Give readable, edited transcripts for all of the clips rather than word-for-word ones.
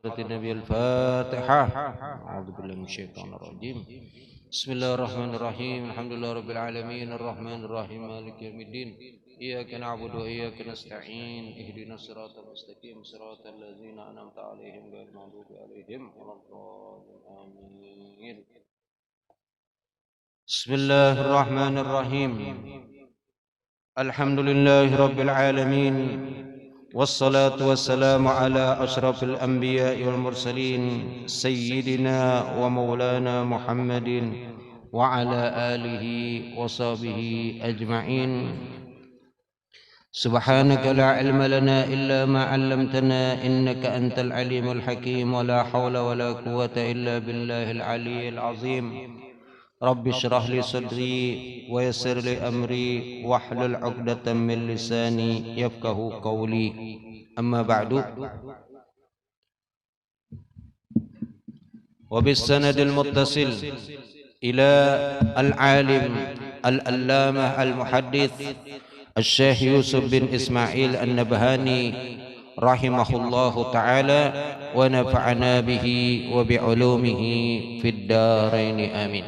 النبي الفاتحة. أعوذ بالله من الشيطان الرجيم. بسم الله الرحمن الرحيم. الحمد لله رب العالمين الرحمن الرحيم مالك يوم الدين. إياك نعبد وإياك نستعين. اهدنا الصراط المستقيم صراط الذين أنعمت عليهم غير المغضوب عليهم ولا الضالين. آمين. بسم الله الرحمن الرحيم. الحمد لله رب العالمين والصلاة والسلام على أشرف الأنبياء والمرسلين سيدنا ومولانا محمد وعلى آله وصحبه أجمعين. سبحانك لا علم لنا إلا ما علمتنا إنك أنت العليم الحكيم. ولا حول ولا قوة إلا بالله العلي العظيم. رب اشرح لي صدري ويسر لي أمري واحلل عقدة من لساني يفقه قولي. أما بعد، وبالسند المتصل إلى العالم العلامة المحدث الشيخ يوسف بن إسماعيل النبهاني رحمه الله تعالى ونفعنا به وبعلومه في الدارين آمين.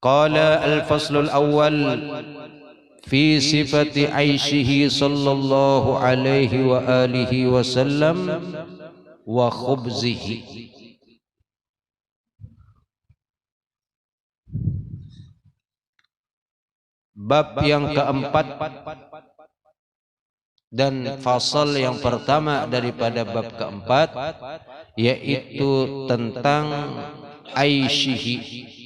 قال الفصل الأول في صفة عيشه صلى الله عليه وآله وسلم وخبزه. Bab yang keempat dan fasal yang pertama daripada bab keempat, yaitu tentang aishihi,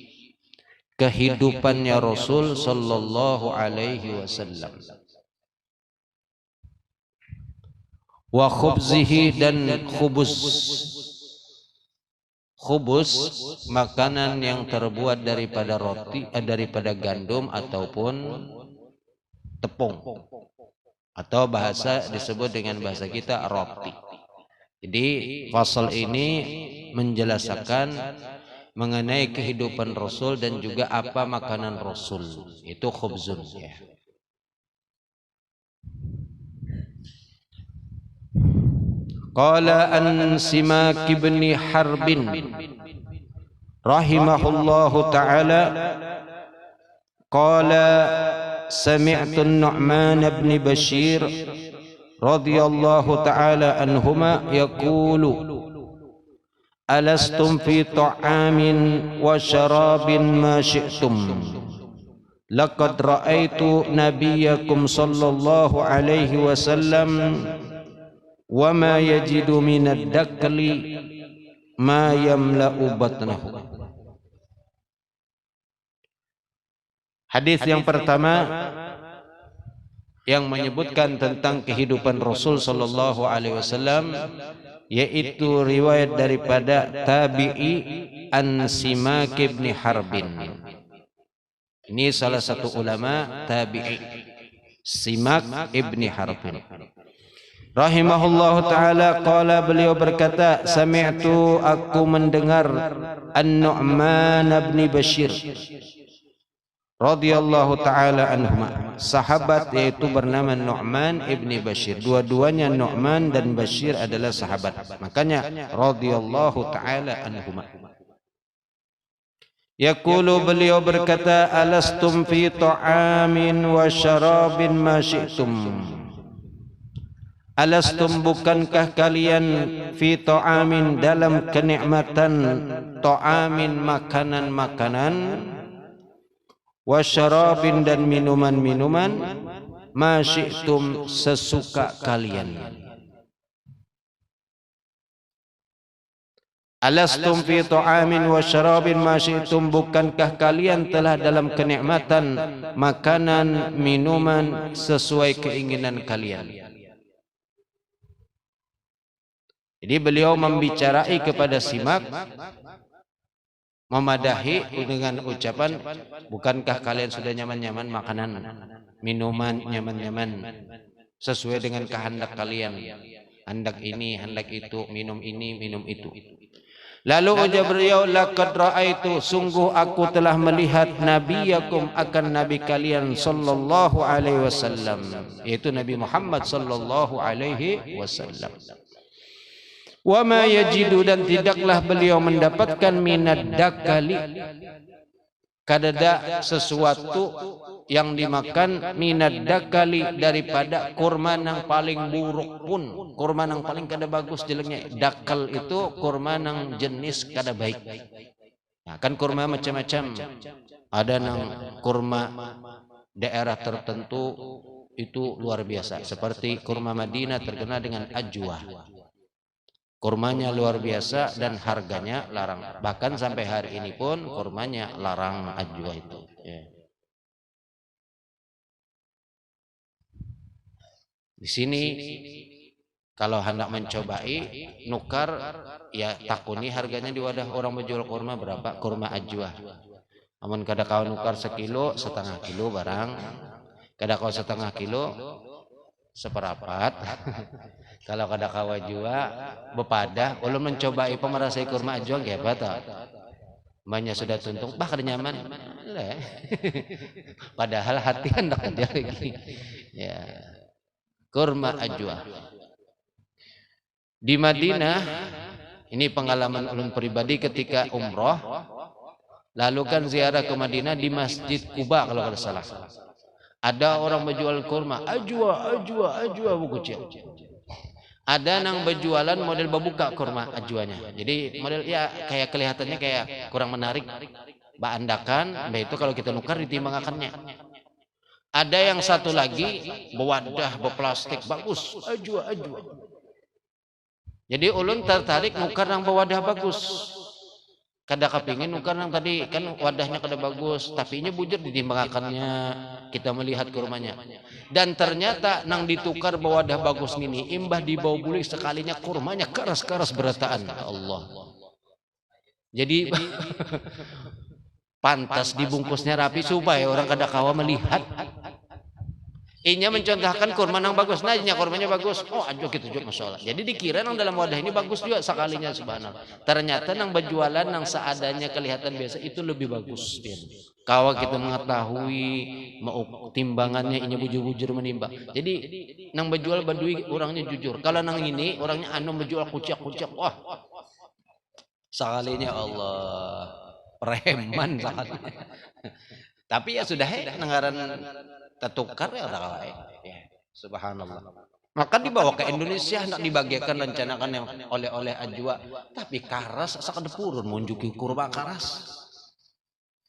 kehidupannya Rasul sallallahu alaihi wasallam, wa khubzihi, dan khubuz. Khubuz makanan yang terbuat daripada roti, daripada gandum ataupun tepung, atau bahasa disebut dengan bahasa kita roti. Jadi fasal ini menjelaskan mengenai kehidupan Rasul dan juga apa makanan Rasul, itu khubzun ya. Qala an Simak bin Harbin rahimahullahu ta'ala qala sami'tu Nu'man bin Bashir radhiyallahu ta'ala anhuma yaqulu alastum fi ta'amin wa syarabin ma syi'tum laqad ra'aitu nabiyyakum sallallahu alaihi wasallam wa ma yajidu minad dakli ma yamla'u batnahu. Hadis yang pertama yang menyebutkan tentang kehidupan Rasul sallallahu alaihi wasallam, yaitu riwayat daripada tabi'i an Simak bin Harbin. Ini salah satu ulama tabi'i, Simak bin Harbin rahimahullahu ta'ala. Qala, beliau berkata, sami'tu, aku mendengar, an-Nu'man bin Bashir radhiyallahu ta'ala anhuma, sahabat yaitu bernama Nu'man ibn Bashir. Dua-duanya Nu'man dan Bashir adalah sahabat, makanya radhiyallahu ta'ala anhuma. Yaqulu, beliau berkata, alastum fi ta'amin wa syarabin ma syi'tum. Alastum, bukankah kalian fi ta'amin, dalam kenikmatan ta'amin, makanan-makanan, wa syarabin, dan minuman-minuman, ma syi'tum, sesuka kalian. Alastum fi ta'amin wa syarabin ma syi'tum, bukankah kalian telah dalam kenikmatan makanan, minuman sesuai keinginan kalian. Jadi beliau membicarai kepada Simak, memadahi dengan ucapan, bukankah kalian sudah nyaman-nyaman makanan, minuman, nyaman-nyaman sesuai dengan kehendak kalian, hendak ini, hendak itu, minum ini, minum itu. Lalu ujar beliau, laqad ra'aitu, sungguh aku telah melihat nabiyakum, akan nabi kalian sallallahu alaihi wasallam, yaitu Nabi Muhammad sallallahu alaihi wasallam. Wa ma yajidu, dan tidaklah beliau mendapatkan minad dakali, kadada sesuatu yang dimakan minad dakali daripada kurma nang paling buruk pun, kurma nang paling kada bagus jeleknya. Dakal itu kurma nang jenis kada baik. Nah, kan kurma macam-macam. Ada nang kurma daerah tertentu itu luar biasa, seperti kurma Madinah terkenal dengan ajwa. Kurmanya luar biasa dan harganya larang. Bahkan sampai hari ini pun kurmanya larang ajwa itu. Ya. Di sini kalau hendak mencobai nukar, ya takuni harganya di wadah orang menjual kurma berapa, kurma ajwa. Namun kada kau nukar sekilo, setengah kilo barang. Kada kau setengah kilo, seperapat. Kalau kada kawa jua bepadah, ulun mencobai pemerasai kurma ajwa nggih apa ta? Banyak sudah tuntung, bah kada nyaman. Padahal hati hendak aja lagi. Ya. Kurma ajwa. Di Madinah, ini pengalaman ulun pribadi ketika umroh, lalu kan ziarah ke Madinah di Masjid Kuba kalau kada salah. Ada orang menjual kurma, ajwa buku kecil. Ada nang berjualan model berbuka kurma ajwanya. Jadi model ya kayak kelihatannya kayak kurang menarik. Baandakan, nah itu kalau kita nukar ditimbangakannya. Ada yang satu lagi bewadah berplastik bagus, ajwa. Jadi ulun tertarik nukar nang bewadah bagus. Kada kepingin nukar nang tadi kan wadahnya kada bagus, tapi ini bujur ditimbangakannya, kita melihat kurmanya. Dan ternyata nang ditukar bewadah bagus ini imbah dibawa buli sekalinya kurmanya keras-keras berataan. Allah. Jadi pantas dibungkusnya rapi supaya orang kada kawa melihat. Inya mencontohkan kurma nang bagus, nah inya kurmanya bagus. Oh, ajo gitu juga masalah. Jadi dikira nang dalam wadah ini bagus juga sekalinya, subhanallah. Ternyata nang berjualan nang seadanya kelihatan biasa itu lebih bagus. Kawa kita mengetahui mau timbangannya inya bujur-bujur menimbang. Jadi nang berjual badui orangnya jujur. Kalau nang ini orangnya anu berjual kucak-kucak. Wah. Sekalinya Allah. Preman sekalinya. Tapi ya sudah nanggaran tertukar ya orang lain. Ya, subhanallah. Maka dibawa ke Indonesia, hendak dibagikan rencanakan yang oleh-oleh ajwa. Tapi karas sakada purun munjuki kurma karas.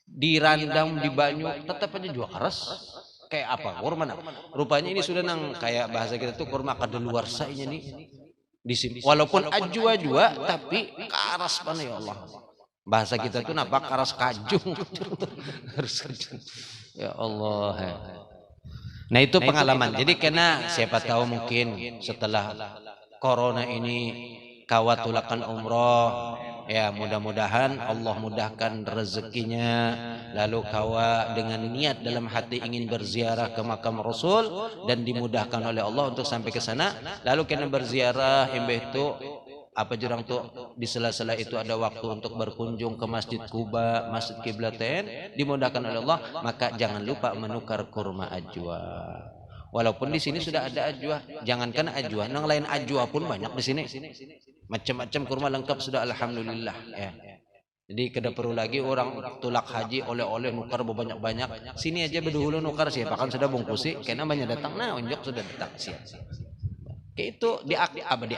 Dirandam di banyu tetap aja juga karas. Kayak apa? Kurma rupanya ini sudah nang kayak bahasa kita tuh kurma kadaluarsa ini nih. Walaupun ajwa juga tapi karas mana ya Allah. Bahasa kita tuh napa karas kajung. Harus kajung. Ya Allah. Nah itu pengalaman. Jadi kena siapa tahu mungkin setelah corona ini kawatulakan umroh, ya mudah-mudahan Allah mudahkan rezekinya, lalu kawa dengan niat dalam hati ingin berziarah ke makam Rasul dan dimudahkan oleh Allah untuk sampai ke sana, lalu kena berziarah imbah itu apa jurang tuh di sela-sela itu ada waktu untuk berkunjung ke Masjid Kuba, Masjid Kiblatain, dimudahkan oleh Allah, maka jangan lupa menukar kurma ajwa. Walaupun di sini sudah ada ajwa, jangankan ajwa, nang lain ajwa pun banyak di sini. Macam-macam kurma lengkap sudah, alhamdulillah ya. Jadi kada perlu lagi orang tulak haji oleh-oleh nukar banyak-banyak. Sini aja berdahulu nukar siapa kan sudah bungkusi, kena banyak datang, nah unjuk sudah datang siap. Itu diakali,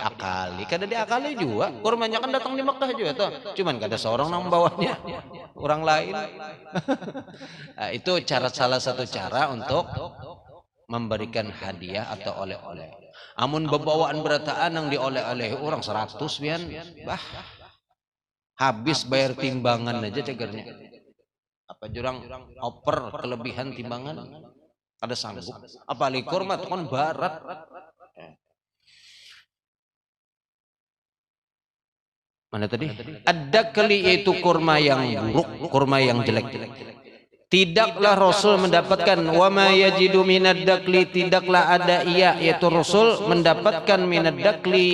kada diakali juga. Kurmanya kan datang di Makkah juga tuh. Cuman kada seorang nang membawanya, orang lain. Nah, itu salah satu cara untuk memberikan hadiah atau oleh-oleh. Amun bebawaan berataan yang dioleh-oleh orang 100 pian, bah habis bayar timbangan aja cegernya. Apa jurang oper kelebihan timbangan kada sanggup. Apalagi kurma kan barat. Mana tadi? Ad-dakli yaitu kurma yang buruk, kurma yang jelek. Tidaklah Rasul mendapatkan wa ma yajidu minad dakli, tidaklah ada ia yaitu Rasul mendapatkan minad dakli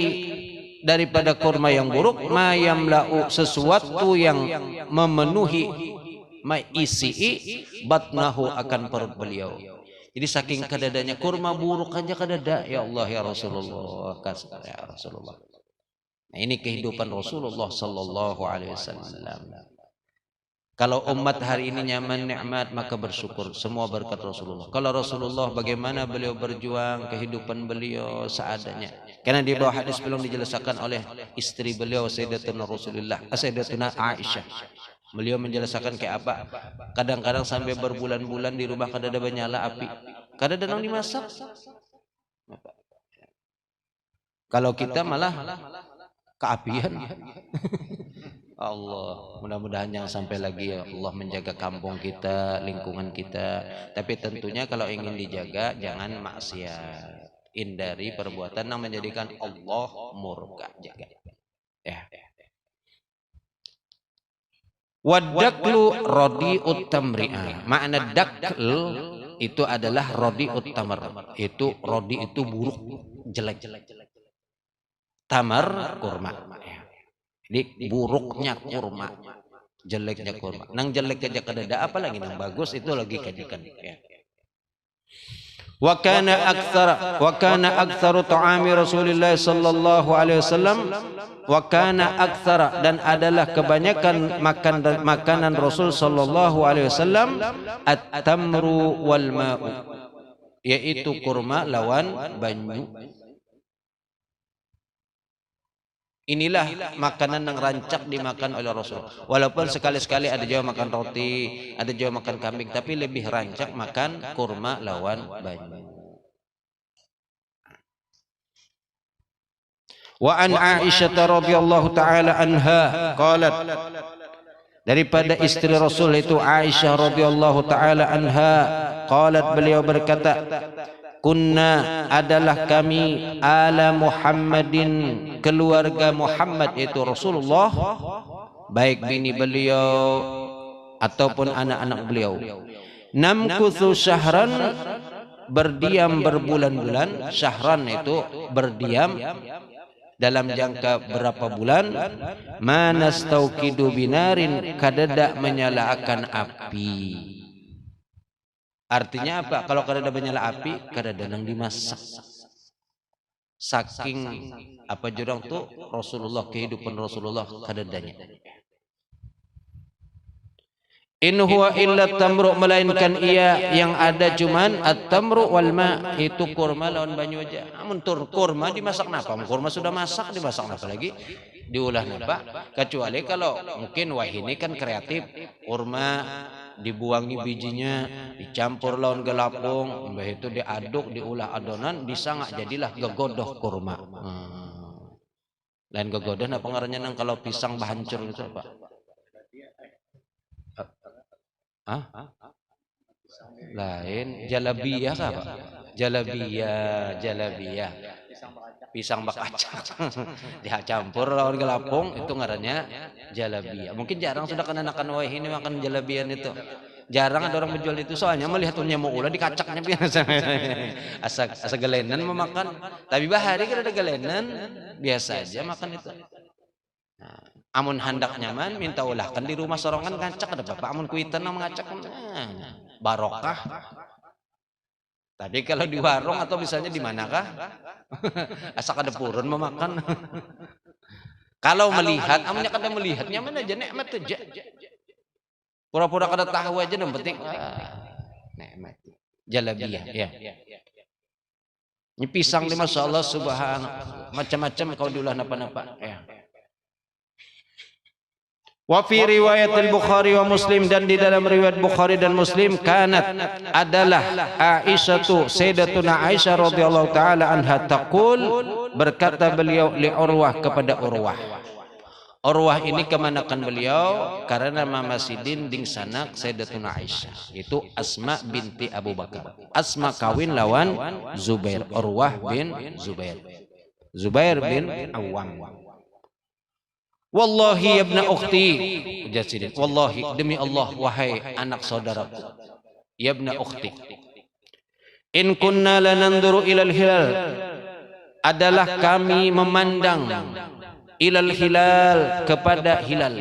daripada kurma yang buruk, ma yamla'u sesuatu yang memenuhi isi batnahu akan perut beliau. Jadi saking kadadanya kurma buruk aja kadada, ya Allah ya Rasulullah, ya Rasulullah. Nah, ini kehidupan Rasulullah sallallahu alaihi wasallam. Kalau umat hari ini nyaman nikmat maka bersyukur, semua berkat Rasulullah. Kalau Rasulullah bagaimana beliau berjuang, kehidupan beliau seadanya. Karena di bawah hadis belum dijelaskan oleh istri beliau Sayyidatuna Rasulullah, Sayyidatuna Aisyah. Beliau menjelaskan kayak apa. Kadang-kadang sampai berbulan-bulan di rumah kada ada nyala api, kada ada yang dimasak. Kalau kita malah keapian. Allah, mudah-mudahan jangan sampai lagi ya Allah menjaga kampung kita, lingkungan kita. Tapi tentunya kalau ingin dijaga jangan maksiat. Hindari perbuatan yang menjadikan Allah murka. Jaga. Ya. Wadaklu rodi'ut tamri'ah. Makna dakl itu adalah rodi'ut tamar. Itu rodi itu buruk, jelek. Tamar kurma. Jadi buruknya kurma, jeleknya kurma. Nang jelek aja kadada, apalagi nang bagus itu lagi kajikan. Ya. Wa kana aktsaru ta'ami Rasulillah sallallahu alaihi wasallam wa kana aktsara, dan adalah kebanyakan makanan Rasul sallallahu alaihi wasallam at-tamru wal ma'u, yaitu kurma lawan banyu. Inilah makanan yang rancak dimakan oleh Rasul. Walaupun sekali-sekali ada juga makan roti, ada juga makan kambing, tapi lebih rancak makan kurma lawan banyu. Wa an Aisyah radhiyallahu taala anha qalat, daripada istri Rasul itu Aisyah radhiyallahu taala anha qalat, beliau berkata, kunna adalah kami ala Muhammadin, keluarga Muhammad itu Rasulullah, baik bini beliau ataupun anak-anak beliau, namkuthu syahran, berdiam berbulan-bulan. Syahran itu berdiam dalam jangka berapa bulan. Manastauqidu binarin, kadada menyalakan api. Artinya apa? Kalau kada ada menyala api, kada ada yang dimasak. Saking apa jurang tuh Rasulullah, kehidupan Rasulullah kada adanya. In huwa illa tamru, melainkan ia yang ada cuman at-tamru wal ma, itu kurma lawan banyu aja. Namun kurma dimasak napa? Kurma sudah masak, dimasak napa lagi? Diolah napa? Kecuali kalau mungkin wah ini kan kreatif, kurma dibuangi bijinya, dicampur lawan gelapung, mbah itu diaduk, diolah adonan, disangak jadilah gegodoh kurma. Lain gegodoh apa ngarannya nang kalau pisang bahancur itu apa? Lain jalabiyah kah Pak? Jalabiyah. Pisang bakacak. Dicampur lawan gelapung, itu ngarannya jalabiyah. Mungkin jarang sudah kenakan wah ini makan jalabian itu. Jarang ada orang menjual itu, soalnya melihatnya mau ulah dikacaknya biasa. Asa gelenan memakan. Tapi bahari kan ada gelenan, biasa aja makan itu. Nah, amun hendak nyaman minta ulahkan di rumah sorongan ngacak ada bapak, amun kuitan mengacak barokah. Tadi kalau di warung atau misalnya di manakah asak ada purun memakan. Kalau melihat amunnya kada melihat nyaman aja, nikmat aja. Pura-pura kada tahu aja, yang penting nikmat. Jalabiyah ya. Ini pisang ini masya Allah subhanallah, macam-macam kau diulah napa-napa ya. Wa fi riwayat al-Bukhari wa Muslim, dan di dalam riwayat Bukhari dan Muslim, kanat adalah Aisyatu, Sayyidatuna Aisyah radhiyallahu taala anha taqul, berkata beliau li Urwah, kepada Urwah. Urwah ini kemanakan beliau karena Mama Sidin ding sanak Sayyidatuna Aisyah, itu Asma binti Abu Bakar. Asma kawin lawan Zubair, Urwah bin Zubair bin Awam. Wallahi ya ibna ukhti, wallahi demi Allah wahai anak saudaraku, ya ibna ukhti, in kunna lananduru ilal hilal, adalah kami memandang ilal hilal, kepada hilal.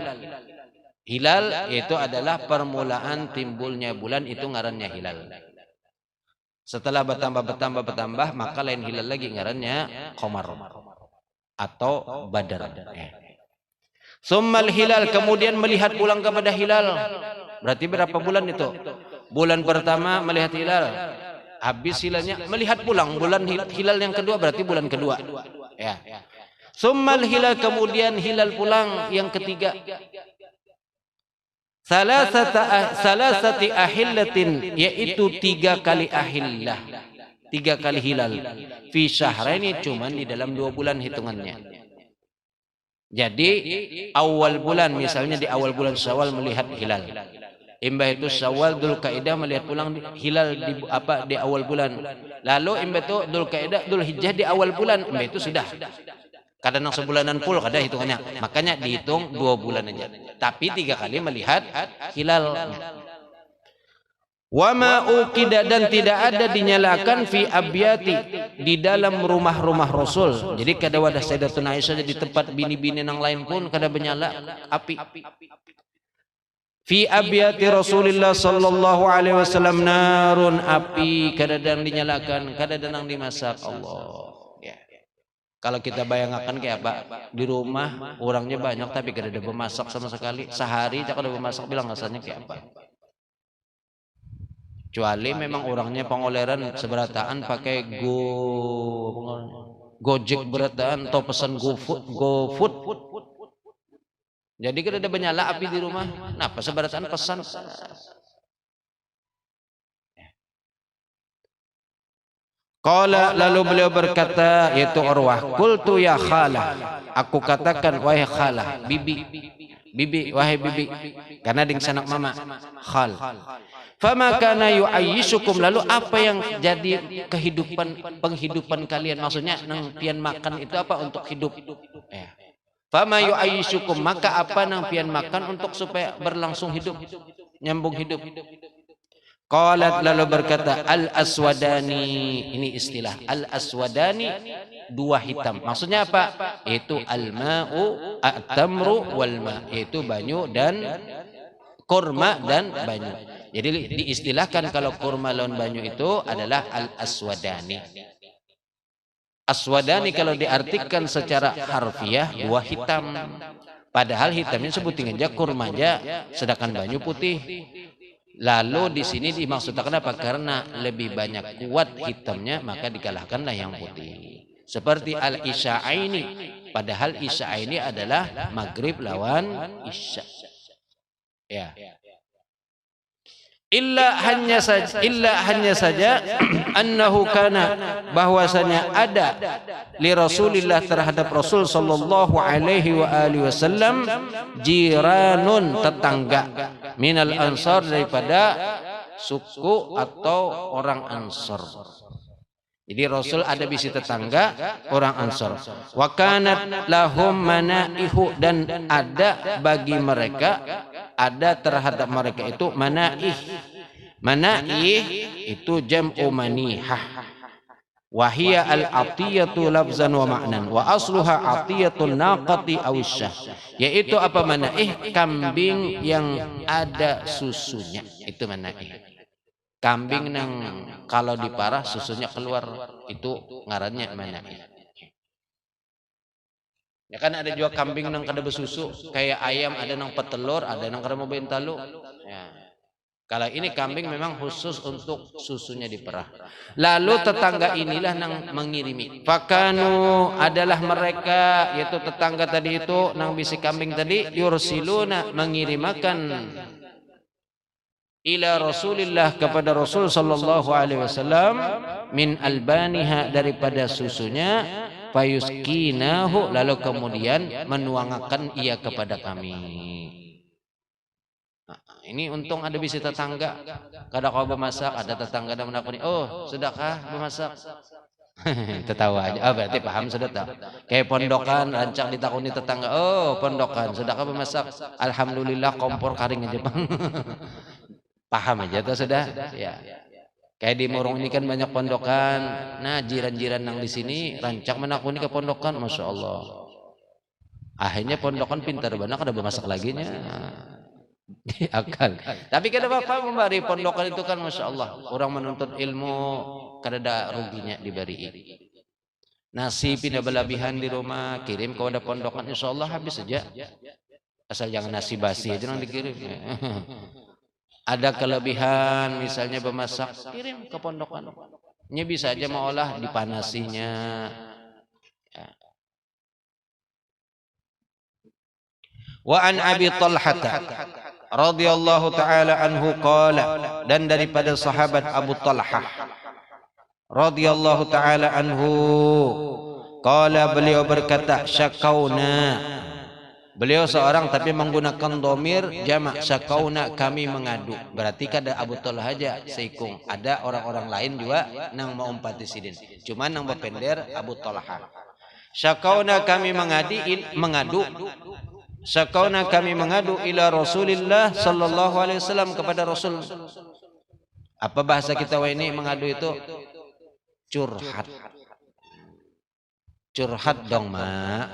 Hilal itu adalah permulaan timbulnya bulan, itu ngarannya hilal. Setelah bertambah maka lain hilal lagi, ngarannya qamar. atau Badar. Summal hilal, kemudian melihat bulan kepada hilal. Berarti berapa bulan itu? Bulan pertama melihat hilal. Habis hilalnya melihat bulan hilal yang kedua berarti bulan kedua. Ya. Summal hilal, kemudian hilal pulang yang ketiga. Salasati ahillatin, yaitu 3 kali ahillah, 3 kali hilal. Fi syahraini, cuman di dalam 2 bulan hitungannya. Jadi awal bulan, misalnya di awal bulan Syawal melihat hilal. Imbah itu Syawal, Dzulqa'dah melihat pulang hilal di awal bulan. Lalu imbah itu Dzulqa'dah, Dzulhijjah di awal bulan, imbah itu sudah. Kadang sebulanan full, kadang hitungannya. Makanya dihitung 2 bulan aja. Tapi 3 kali melihat hilal. Wa ma uqida, dan tidak ada dinyalakan fi abyati, di dalam rumah-rumah Rasul. Jadi kada wadah Sayyidatuna Aisyah di tempat bini-bini nang lain pun kada menyala api. Fi abyati Rasulillah sallallahu alaihi wasallam narun, api kada dang dinyalakan, kada dang dimasak. Allah. Kalau kita bayangkan kayak apa, di rumah orangnya banyak tapi gak ada memasak sama sekali. Sehari tak ada memasak, bilang rasanya kayak apa. Kecuali memang orangnya pengoleran seberataan pakai Gojek berataan atau pesan GoFood. Jadi gak ada menyala api di rumah. Nah, seberataan pesan. Qala, lalu beliau berkata, yaitu Urwah, qultu ya khalah, aku katakan wahai khalah, bibi, wahai bibi, karena ding sanak mama, khal. Fama kana yu'ayyishukum, lalu apa yang jadi penghidupan kalian, maksudnya nang pian makan itu apa untuk hidup. Fama yu'ayyishukum, maka apa nang pian makan untuk supaya berlangsung hidup, nyambung hidup. Qalat, lalu berkata, al-aswadani, ini istilah al-aswadani, 2 hitam. Maksudnya apa? Itu al-ma'u, at-tamru wal-ma', itu banyu dan kurma dan banyu. Jadi diistilahkan kalau kurma lawan banyu itu adalah al-aswadani. Aswadani kalau diartikan secara harfiah 2 hitam. Padahal hitamnya sebutin aja kurma aja, sedangkan banyu putih. Lalu di sini dimaksudkan apa? Karena lebih banyak kuat hitamnya, maka dikalahkanlah yang putih. Seperti al-isya'aini, padahal isya'aini adalah maghrib lawan isya. Ya. Illa hanya saja annahu kana, bahwasanya ada li Rasulillah, terhadap Rasul sallallahu alaihi wa alihi wasallam, jiranun, tetangga, minal ansar, daripada suku atau orang Ansor. Jadi Rasul ada bisi tetangga orang Ansor. Wa kanat lahum manaihu, dan ada bagi mereka, ada terhadap mereka itu manaih. Manaih itu jam'u manihah. Wahia al-atiyatu lafzan wa ma'nan, wa asluha atiyatun naqati awisyah. Yaitu apa manaih? Kambing yang ada susunya, itu manaih. Kambing nang kalau diparah susunya keluar, itu ngarannya manaih. Ya kan ada juga kambing nang kada bersusu, kayak ayam ada nang petelur, ada nang kada mau bentalu. Ya. Kalau ini kambing memang khusus untuk susunya diperah. Lalu tetangga inilah nang mengirimi. Fakanu, adalah mereka, yaitu tetangga tadi itu nang bisi kambing tadi, yursiluna, mengirimakan ila Rasulillah, kepada Rasul sallallahu alaihi wasallam, min albaniha, daripada susunya, fayuskinahu, lalu kemudian menuangkan ia kepada kami. Nah, ini untung ada bisi tetangga, kada kau bermasak, ada tetangga yang menakuni, oh sudahkah bermasak? Tertawa aja. Oh, berarti paham sudah tak? Kayak pondokan rancak ditakuni tetangga, oh pondokan sudahkah bermasak? Alhamdulillah kompor karing aja bang. Paham aja tuh sudah. Ya. Kayak di Murung ini kan banyak pondokan. Nah jiran-jiran yang di sini rancak menakuni ke pondokan, masya Allah. Akhirnya pondokan pintar banget, ada bermasak lagi nya. Akal. Tapi kada apa memberi pondokan itu kan, masya Allah. Orang menuntut ilmu kada ada ruginya diberi. Nasi pindah berlebihan di rumah, kirim ke wadah pondokan, insya Allah habis saja. Asal jangan nasi basi aja yang dikirim. Ada kelebihan misalnya bemasak, kirim ke pondokan. Ini bisa aja mau olah dipanasinya. Ya. Wa an Abi Talhah radhiyallahu taala anhu qala, dan daripada sahabat Abu Talhah radhiyallahu taala anhu qala, beliau berkata, syakauna, beliau seorang tapi menggunakan domir jamak, syakauna, kami mengadu. Berarti kada Abu Talhah aja seikung, ada orang-orang lain juga nang mau umpati sidin, cuman nang bepender Abu Talhah. Syakauna, kami mengadu, syakauna, kami mengadu ila Rasulillah sallallahu alaihi wasallam, kepada Rasul. Apa bahasa kita ini mengadu itu? Curhat. Curhat dong, Mak.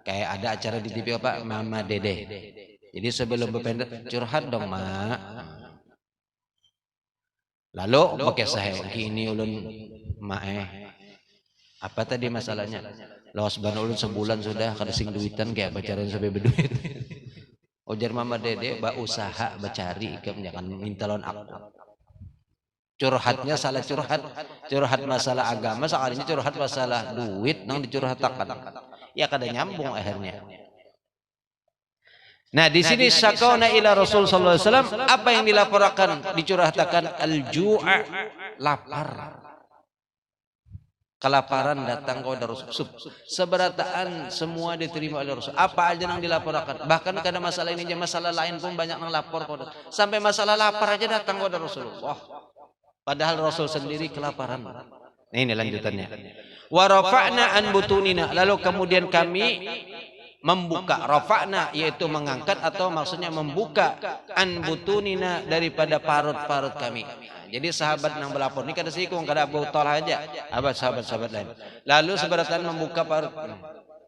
Kayak ada acara di TV apa, Mama Dede. Jadi sebelum berpendek, curhat dong, Mak. Lalu pakai saya gini ulun, Mak, apa tadi masalahnya? Los ban ulun sebulan sudah kada sing duitan kayak pacaran sampai berduit. Ujar Mama Dede, ba usaha bacari ikam, jangan minta lon aku. Curhatnya salah curhat masalah agama, sekalinya curhat masalah duit nang dicurhatakan. Ya kada nyambung akhirnya. Nah, di sini syakauna ila Rasul sallallahu alaihi wasallam, apa yang dilaporkan, dicurhatakan al-ju'a, lapar. Kelaparan datang kepada Rasul. Seberataan semua diterima oleh Rasul. Apa aja yang dilaporkan. Bahkan kada masalah ini aja, masalah lain pun banyak yang lapor kepada. Sampai masalah lapar aja datang kepada Rasulullah. Padahal Rasul sendiri kelaparan. Nah, ini lanjutannya. Wa rafa'na an butunina. Lalu kemudian kami membuka, rafa'na yaitu mengangkat atau maksudnya membuka, an butunina daripada parut-parut kami. Jadi sahabat yang berlapor ini kada sikung, kada Abu Talhah aja, abad sahabat-sahabat lain. Lalu seberatan membuka parut,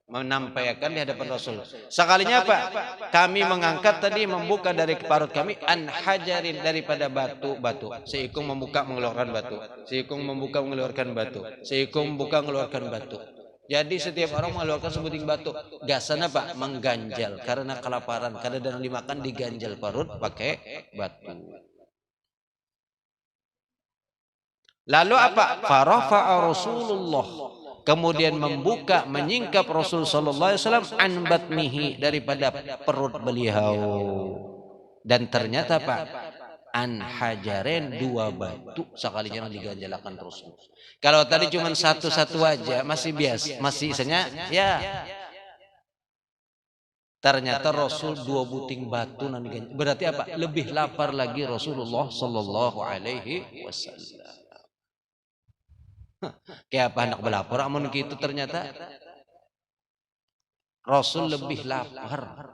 menampaikan di hadapan Rasul. Sekalinya apa? Kami mengangkat tadi, membuka dari parut kami, an hajarin, daripada batu-batu. Seikung membuka mengeluarkan batu, seikung membuka mengeluarkan batu, seikung membuka mengeluarkan batu. Jadi setiap orang mengeluarkan sebuting batu. Gasan apa? Mengganjal. Karena kelaparan, kadang dimakan diganjal parut pakai batu. Lalu apa? Farafa'a Rasulullah, kemudian membuka, menyingkap Rasul sallallahu alaihi wasallam an batnihi, daripada perut beliau. Dan ternyata Pak, an hajaren, dua batu sekalinya diganjalakan Rasul. Kalau tadi cuma satu-satu aja masih biasa, masih isanya ya. Ternyata Rasul dua buting batu nanti diganjal. Berarti apa? Lebih lapar lagi Rasulullah sallallahu alaihi wasallam. Kayak apa anak belapor, amun gitu ternyata Rasul lebih lapar.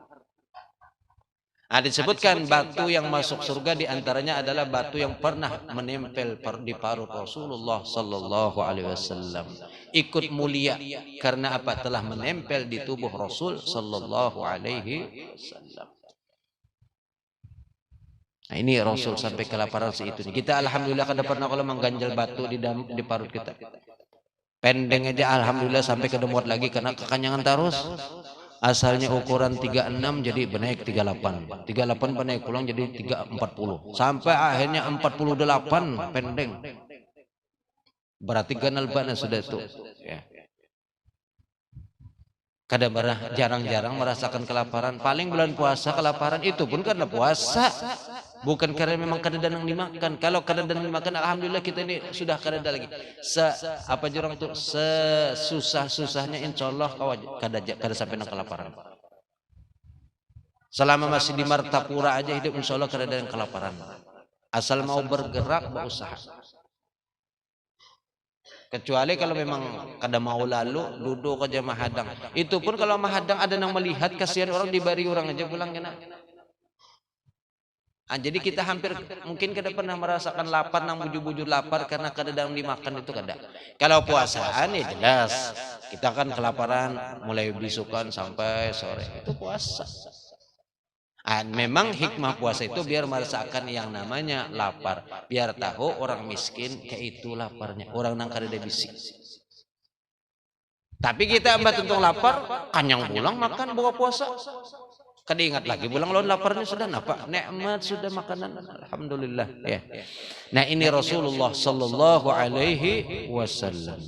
Nah, disebutkan batu yang masuk surga diantaranya adalah batu yang pernah menempel di parut Rasulullah sallallahu alaihi wasallam. Ikut mulia karena apa? Telah menempel di tubuh Rasul sallallahu alaihi wasallam. Nah, ini Rasul sampai kelaparan seitu. Kita alhamdulillah kada pernah kalau mengganjal batu di parut kita. Pendeng aja alhamdulillah sampai kedemuat lagi karena kekanyangan terus. Asalnya ukuran 36 jadi benaik 38. 38 benaik pulang jadi 340. Sampai akhirnya 48 pendeng. Berarti ganal bana sudah itu. Ya. Kadang jarang-jarang merasakan kelaparan. Paling bulan puasa kelaparan, itu pun karena puasa. Bukan karena memang kadang dimakan. Kalau kadang dimakan, alhamdulillah kita ini sudah kadang lagi. Apa jurang tuh? Sesusah-susahnya insya Allah kada sampai nang kelaparan. Selama masih di Martapura aja hidup insya Allah kada ada yang kelaparan. Asal mau bergerak, berusaha. Kecuali kalau memang kada mau lalu, duduk aja mahadang. Itu pun kalau mahadang ada yang melihat, kasihan orang dibari orang aja pulang kena. Jadi kita hampir mungkin kada pernah merasakan lapar nang bujur-bujur lapar karena kada dalam dimakan itu kada. Kalau puasaan ya jelas kita kan kelaparan mulai bisukan sampai sore, itu puasa. Memang hikmah puasa itu biar merasakan yang namanya lapar, biar tahu orang miskin kayak itu laparnya, orang nang kada ada bisik. Tapi kita ambat untung lapar, kanyang pulang makan buka puasa. Kada ingat lagi pulang lawan laparnya sudah napa? Nikmat sudah makanan. Alhamdulillah ya. Nah, ini Rasulullah sallallahu alaihi wasallam.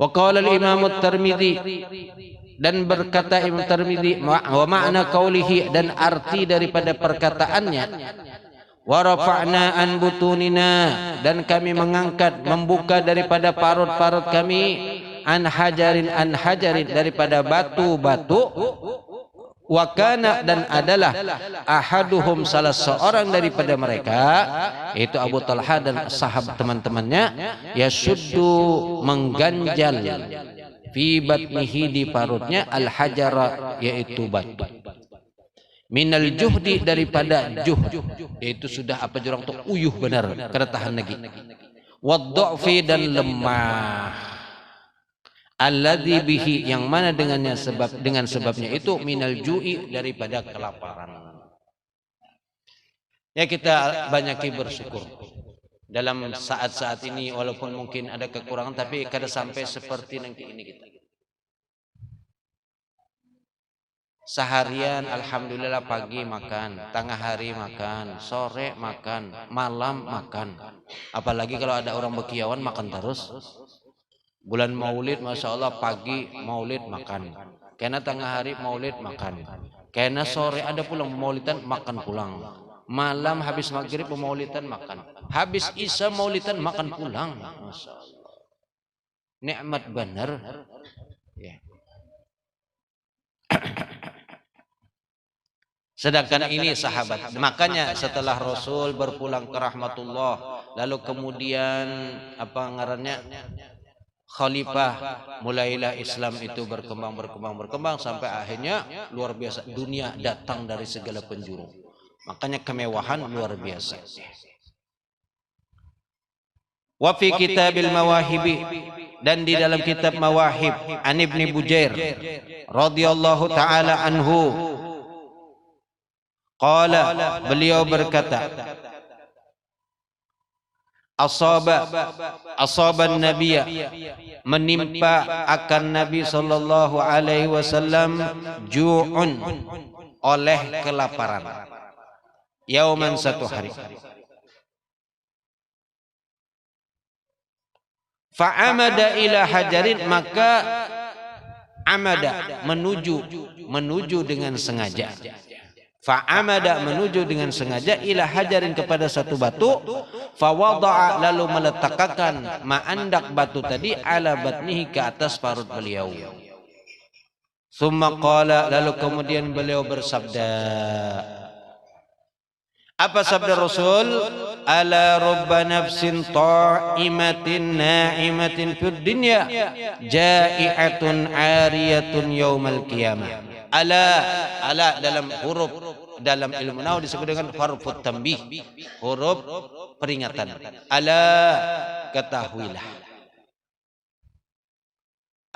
Wa qala al-Imam at-Tirmidzi, dan berkata Imam Tirmidzi, wa ma'na qaulihi, dan arti daripada perkataannya, wa rafa'na an butunina, dan kami mengangkat, membuka daripada parut-parut kami, an hajarin daripada batu-batu, wa kana, dan adalah ahaduhum, salah seorang daripada mereka, yaitu Abu Talha dan sahabat teman-temannya, yasuddu, mengganjal, fi batnihi, di parutnya, al hajara, yaitu batu, minal juhdi, daripada juhd, yaitu sudah apa jurang tuh uyuh benar kada tahan lagi, wad dha'fi, dan lemah, alladzi bihi, yang mana dengan sebabnya itu, minal ju'i, daripada kelaparan. Ya, kita banyaki bersyukur dalam saat-saat ini, walaupun mungkin ada kekurangan, tapi kada sampai seperti nanti ini kita. Seharian alhamdulillah, pagi makan, tengah hari makan, sore makan, malam makan. Apalagi kalau ada orang bekiawan makan terus. Bulan Maulid Masya Allah, pagi Maulid makan, kena tengah hari Maulid makan, kena sore ada pulang Maulidan makan pulang, malam habis maghrib Maulidan makan, habis isya Maulidan makan pulang. Masya Allah, nikmat benar ya. Sedangkan ini sahabat. Makanya setelah Rasul berpulang ke rahmatullah, lalu kemudian apa ngarannya, khalifah, mulailah Islam itu berkembang sampai akhirnya luar biasa, dunia datang dari segala penjuru. Makanya kemewahan luar biasa. Wa fi kitabil mawahibi, dan di dalam kitab Mawahib, an Ibni Bujair radhiyallahu taala anhu, qala, beliau berkata, asaban nabiyya, menimpa akan Nabi sallallahu alaihi wasallam, ju'un, oleh kelaparan, yauman, satu hari, fa'amada ila hajarin, maka amada, menuju dengan sengaja, fa'amada, menuju dengan sengaja, ila hajarin, kepada satu batu, fawada'a, lalu meletakkan ma'andak batu tadi, ala batnihi, ke atas parut beliau. Summa qala, lalu kemudian beliau bersabda, apa sabda Rasul? Ala rubba nafsin ta'imatin na'imatin fid dunya, ja'iatun 'ariyatun yaumal qiyamah. Ala dalam huruf, dalam ilmu nahwu disebut dengan harfut tanbih, huruf peringatan. Ala, ketahuilah.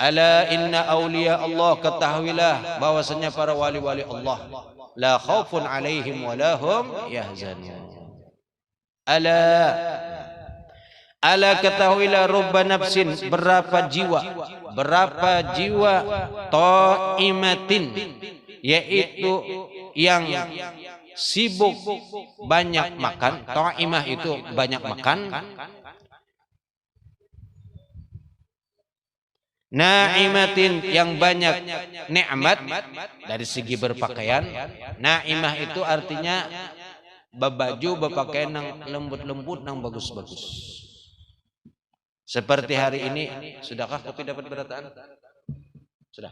Ala inna awliya Allah, ketahuilah bahwasanya para wali-wali Allah, la khaufun alaihim wa lahum yahzanun. Ala ketahuilah, rubba nafsin, berapa jiwa ta'imatin, yaitu yang sibuk banyak makan. Ta'imah itu banyak makan. Na'imatin, yang banyak nikmat dari segi berpakaian. Na'imah itu artinya babaju, berpakaian nang lembut-lembut, nang bagus-bagus. Seperti hari ini, sudahkah kopi dapat berataan? Sudah.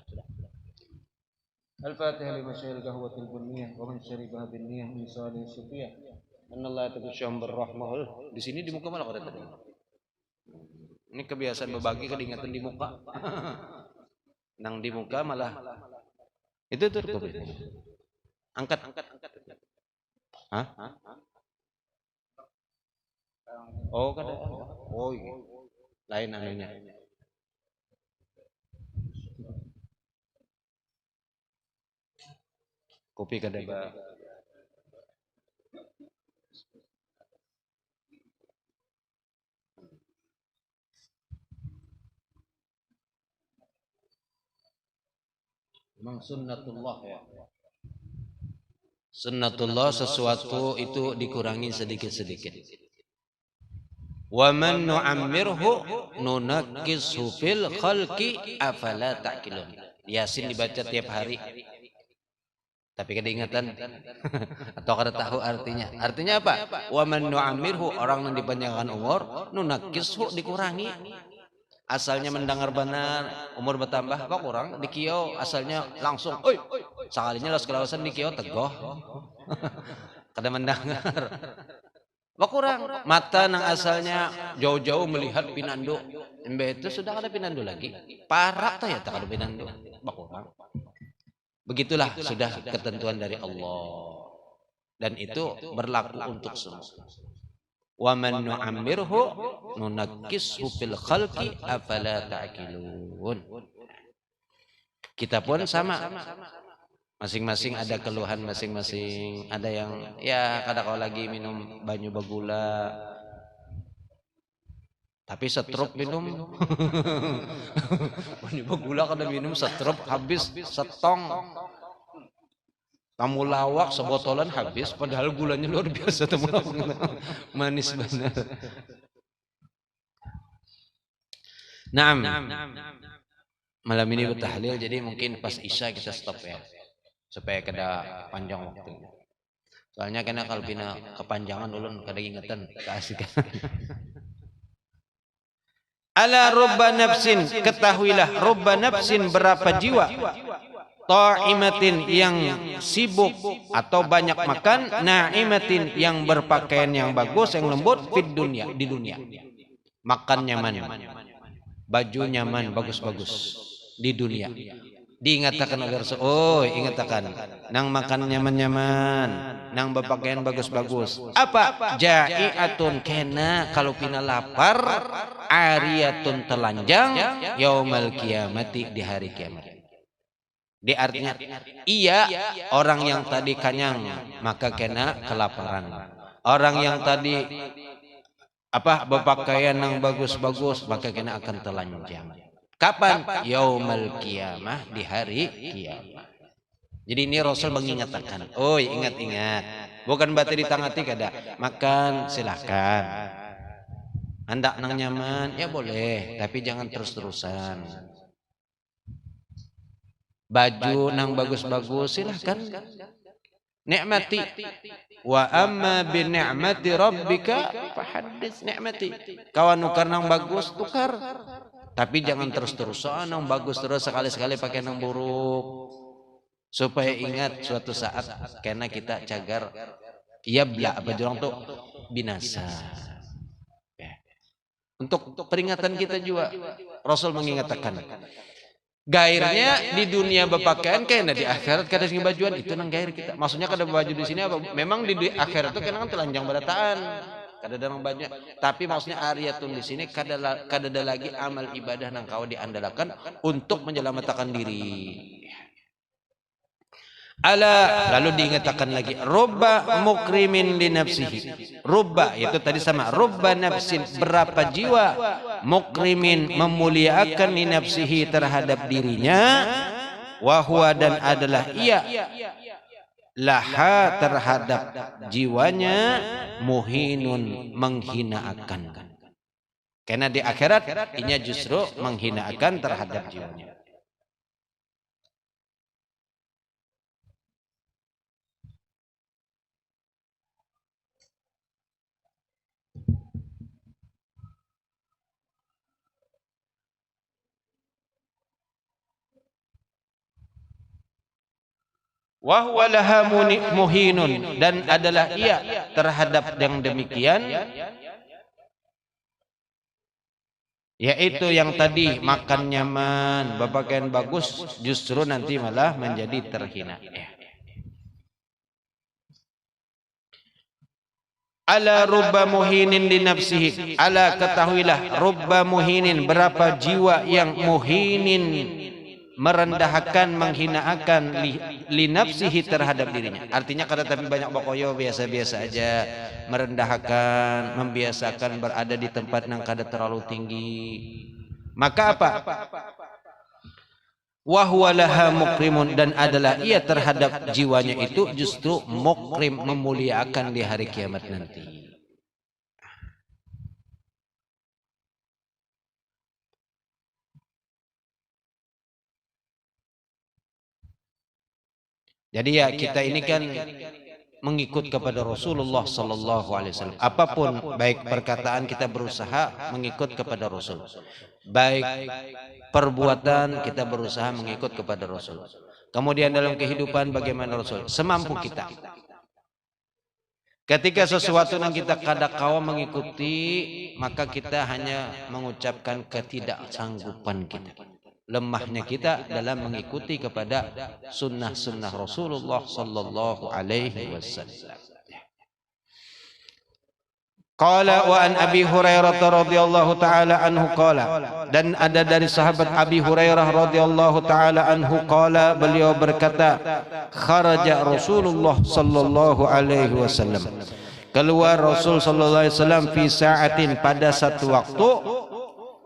Al-Fatihah lima syair gahwatil buniyah wa man syaribah bin niyah min salih sufiyah anallahu tabisyam berrahmahul. Di sini di muka malah kada tadi. Ini kebiasaan berbagi keingatan di muka. Nang di muka malah itu tuh kopi. Angkat. Hah? Oh, kada. Oh, iya. Lain anunya. Kopi kada ba. Memang sunnatullah ya. Sunnatullah sesuatu itu dikurangi sedikit-sedikit. Wa man nu'ammirhu nunakkishu fil khalqi afala ta'qilun. Yasin dibaca tiap hari. Tapi kada ingatan atau kada tahu artinya. Artinya apa? Wa man nu'ammirhu, orang yang dipanjangkan umur, nunakkishu dikurangi. Asalnya mendengar benar, umur bertambah, kok kurang? Di kio asalnya langsung, oi, sekalinya los kelawasan di kio tegoh. Kada mendengar. Kok kurang? Mata nang asalnya jauh-jauh melihat pinando, embe itu sudah ada pinando lagi. Parah tuh ya tak ada pinando. Kok kurang? Begitulah sudah ketentuan dari Allah. Dan itu berlaku untuk semua. Wa man nu'ammirhu nunakkishu fil khalqi afala ta'qilun. Kita pun sama. Masing-masing ada keluhan masing-masing. Ada yang ya kada kau lagi minum banyu bagula. Tapi setruk minum. Banyu bagula kada minum setruk habis setong. Kamu lawak sebotolan habis, padahal gulanya luar biasa teman-teman. Manis benar. Naam. Malam ini bertahlil, jadi mungkin pas Isya kita stop ya, supaya kada panjang waktu. Soalnya kena kalau bina kepanjangan ulun kada ingatan keasikan. Ala rubba nafsin, ketahuilah rubba nafsin berapa jiwa. Ta'imatin yang sibuk atau banyak makan, na'imatin yang berpakaian yang bagus, yang lembut, di dunia. Makan nyaman, baju nyaman, bagus-bagus di dunia. Diingatakan agar ingatakan nang makan nyaman-nyaman, nang berpakaian bagus-bagus. Apa? Ja'iatun, kena kalau pina lapar, ariyatun telanjang, yaumal kiamati, di hari kiamat. Di artinya iya, orang yang tadi kenyang maka kena kelaparan. Orang yang tadi berpakaian yang bagus-bagus maka kena akan telanjang. Kapan? Yaumul qiyamah, di hari kiamat. Jadi ini Rasul mengingatkan, ingat-ingat. Bukan berarti ditangati kada. Makan silakan. Hendak nang nyaman ya boleh, tapi jangan terus-terusan. Baju nang bagus-bagus silahkan nikmati. Wa amma bi ni'mati rabbika fahaddits, nikmati. Kawan nukar nang bagus tukar, tapi jangan terus-terusan nang bagus terus, sekali-sekali pakai nang buruk. Supaya ingat suatu saat karena kita cagar yabla orang tuh binasa. Untuk peringatan kita juga Rasul mengingatkan. Gairnya di dunia berpakaian kayaknya di akhirat kada sing bajuan itu nang gair kita. Maksudnya kada baju di sini apa? Memang di akhirat itu kena kan telanjang barataan. Kada ada nang baju. Tapi maksudnya ariyatun di sini kada ada lagi amal ibadah nang kau diandalkan untuk menyelamatkan diri. Lalu diingatkan lagi rubba mukrimin li nafsihi. Rubba itu tadi sama rubba nafsin, berapa jiwa mukrimin memuliakan li nafsihi terhadap dirinya, wahwa dan adalah ia laha terhadap jiwanya muhinun menghinakan. Karena di akhirat inya justru menghinakan terhadap jiwanya. Wa huwa laha muhinun, dan adalah ia terhadap yang demikian, yaitu yang tadi makan nyaman, berpakaian bagus, justru nanti malah menjadi terhina. Ala rubba muhinin li nafsihi, ala ketahuilah rubba muhinin, berapa jiwa yang muhinin merendahkan, menghinakan li nafsihi terhadap dirinya. Artinya kada tapi banyak bokoyo, biasa-biasa aja, merendahkan, membiasakan berada di tempat yang kada terlalu tinggi. Maka apa? wa huwa laha mukrimun, dan adalah ia terhadap jiwanya itu justru mukrim, memuliakan di hari kiamat nanti. Jadi ya kita ini kan mengikut kepada Rasulullah sallallahu alaihi wasallam. Apapun, baik perkataan kita berusaha mengikut kepada Rasul, baik perbuatan kita berusaha mengikut kepada Rasul. Kemudian dalam kehidupan bagaimana Rasul, semampu kita. Ketika sesuatu yang kita kadakawa mengikuti, maka kita hanya mengucapkan ketidaksanggupan kita, lemahnya kita dalam mengikuti kepada sunnah-sunnah Rasulullah sallallahu alaihi wasallam. Qala wa an Abi Hurairah radhiyallahu taala anhu qala, dan ada dari sahabat Abi Hurairah radhiyallahu taala anhu qala, beliau berkata, kharaja Rasulullah sallallahu alaihi wasallam, keluar Rasul sallallahu alaihi wasallam fi sa'atin, pada satu waktu,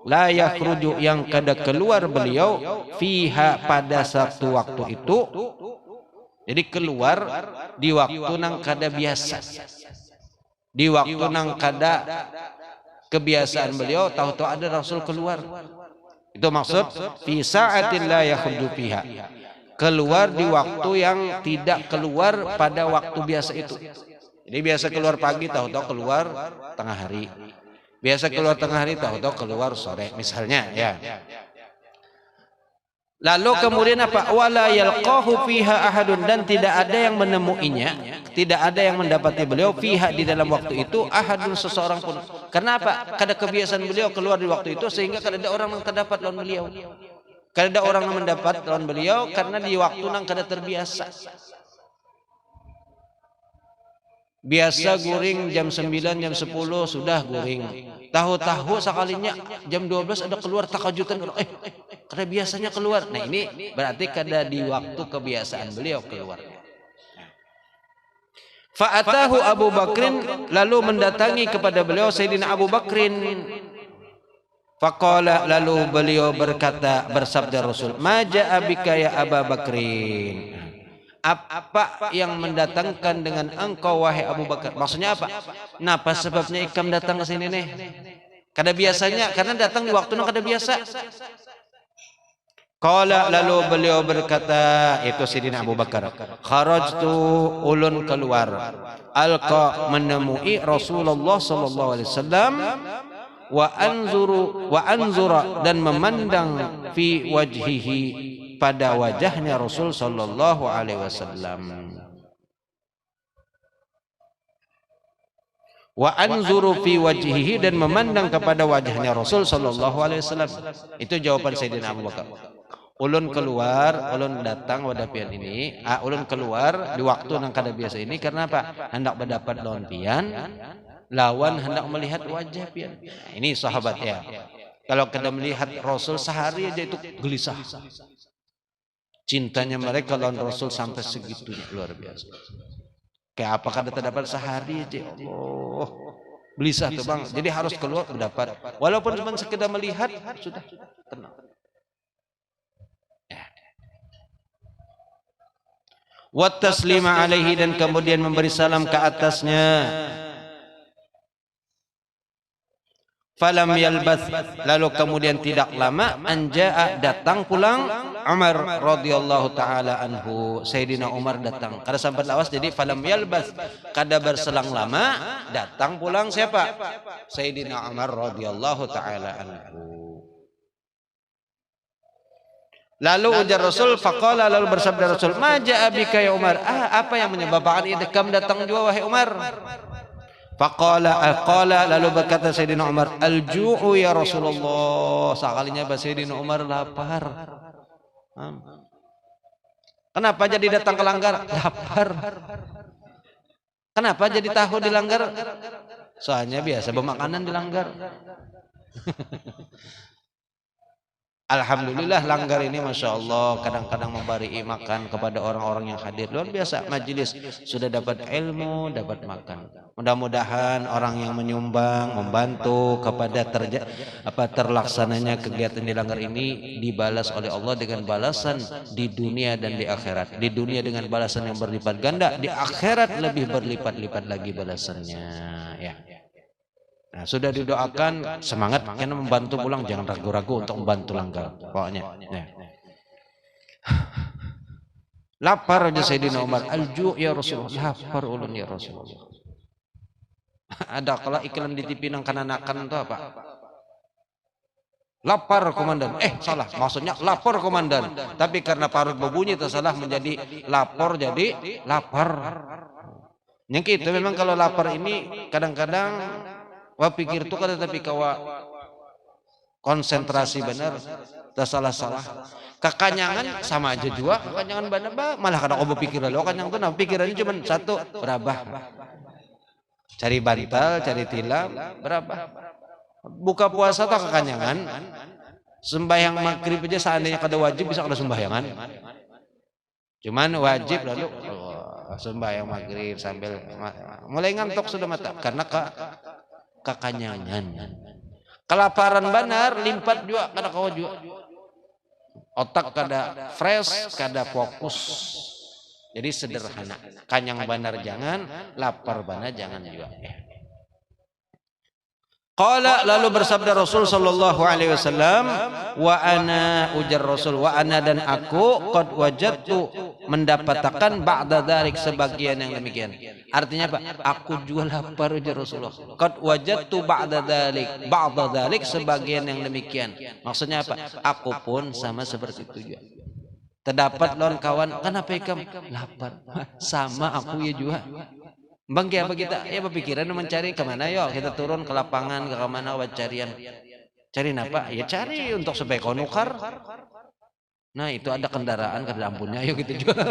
la yakhruju, yang kada keluar beliau, fiha, pada satu waktu itu. Jadi keluar di waktu nang kada biasa, di waktu nang kada kebiasaan beliau, tahu-tahu ada Rasul keluar. Itu maksud fi sa'atin la yakhruju fiha, keluar di waktu yang tidak keluar pada waktu biasa itu. Jadi biasa keluar pagi, tahu-tahu keluar tengah hari. Biasa keluar tengah hari, tahu-tahu keluar sore misalnya, ya. Lalu kemudian apa? Wala yalqahu fiha ahadun, dan tidak ada yang menemuinya, tidak ada yang mendapati beliau fiha, di dalam waktu itu, ahadun, seseorang pun. Kenapa? Kada kebiasaan beliau keluar di waktu itu, sehingga kada ada orang yang terdapat lawan beliau. Kada ada orang yang mendapat lawan beliau karena di waktu nang kada terbiasa. Biasa guring jam 9, jam 10 sudah guring. Tahu-tahu sekalinya jam 12 ada keluar takajutan. Kada biasanya keluar. Nah ini berarti kada di waktu kebiasaan beliau keluar. Fa'atahu Abu Bakrin, lalu mendatangi kepada beliau Sayyidina Abu Bakrin. Faqala, lalu beliau berkata, bersabda Rasul, ma ja'a bika ya Abu Bakrin, apa yang mendatangkan dengan engkau wahai Abu Bakar? Maksudnya apa? Napa sebabnya ikam datang ke sini nih? Kada biasanya, karena datang di waktu yang kada biasa. Qala, lalu beliau berkata, itu Sayyidina Abu Bakar, kharajtu, ulun keluar, alqa, menemui Rasulullah sallallahu alaihi wasallam, wa anzura, dan memandang, fi wajhihi, pada wajahnya Rasul sallallahu alaihi wasallam. Wa anzuru fi wajhihi, dan memandang kepada wajahnya Rasul sallallahu alaihi wasallam. Itu jawaban Sayyidina Abu Bakar. Ulun keluar, ulun datang wadah pian ini, ulun keluar di waktu nang kada biasa ini karena apa? Hendak mendapat lawan pian, lawan hendak melihat wajah pian. Nah, ini sahabat ya. Kalau kada melihat Rasul sehari aja itu gelisah. Cintanya mereka lawan Rasul sampai segitunya, luar biasa. Kayak apa kada terdapat sehari aja, Allah, gelisah tuh bang. Jadi harus keluar mendapat, walaupun cuma sekedar melihat sudah tenang. Wa taslima alaihi, dan kemudian memberi salam ke atasnya. Falam yalbath, lalu kemudian tidak lama, anja'a, datang pulang Umar radhiyallahu taala anhu. Sayyidina Umar datang. Kada sampai lawas, jadi falam yalbath, kada berselang lama, datang pulang siapa? Sayyidina Umar radhiyallahu taala anhu. Lalu ujar Rasul, faqala, lalu bersabda Rasul, ma ja'a bika ya Umar, apa yang menyebabkan idekam datang juga wahai Umar? Faqala, lalu berkata Sayyidina Umar, al-ju'u ya Rasulullah. Sekalinya Sayyidina Umar lapar. Kenapa jadi datang ke langgar? Lapar. Kenapa jadi tahu di langgar? Soalnya biasa bermakanan di langgar. Alhamdulillah Langgar ini Masya Allah kadang-kadang memberi makan kepada orang-orang yang hadir. Luar biasa majelis, sudah dapat ilmu, dapat makan. Mudah-mudahan orang yang menyumbang, membantu kepada terlaksananya kegiatan di Langgar ini dibalas oleh Allah dengan balasan di dunia dan di akhirat. Di dunia dengan balasan yang berlipat ganda, di akhirat lebih berlipat-lipat lagi balasannya. Ya. Nah, sudah didoakan, semangat karena membantu pulang, jangan ragu-ragu untuk membantu Langgar pokoknya. Ya. Lapar aja Sayyidina Umar, alju ya Rasulullah, lapar ulun ya Rasulullah. Ada kalau iklan di TV nang kananakan itu apa? Lapar komandan, salah, maksudnya lapor komandan, tapi karena parut berbunyi tersalah menjadi lapor jadi lapar. Yang itu memang kalau lapar ini kadang-kadang wah pikir itu kan tapi kawa konsentrasi benar tersalah-salah. Kekanyangan sama aja juga, kekanyangan benar malah kadang obo pikir lalu kanyang tuh, nah pikirannya cuma satu, berabah. Cari bantal, cari tilam, berabah. Buka puasa atau kekanyangan, sembahyang maghrib aja seandainya kada wajib bisa kada sembahyangan. Cuman wajib lalu sembahyang maghrib sambil mulai ngantuk sudah mata karena kekanyangan. Kelaparan benar limpat juga kada kawa juga. Otak kada fresh, kada fokus. Jadi sederhana. Kanyang benar jangan, lapar benar jangan juga. Qala lalu bersabda Rasul sallallahu alaihi wasallam, wa ana ujar Rasul, wa ana dan aku qad wajadtu mendapatkan ba'da dzalik sebagian yang demikian. Artinya apa? Aku juga lapar ujar Rasulullah. Qad wajadtu ba'da dzalik sebagian yang demikian. Maksudnya apa? Aku pun sama seperti itu juga. Terdapat lawan kawan, kenapa ikam lapar? Sama aku ya juga. Bang apa kita ya berpikiran mencari kemana yuk kita turun ke lapangan ke mana carian cari apa ya cari untuk supaya konukar. Nah itu ada kendaraan ke lampunya yuk gitu juga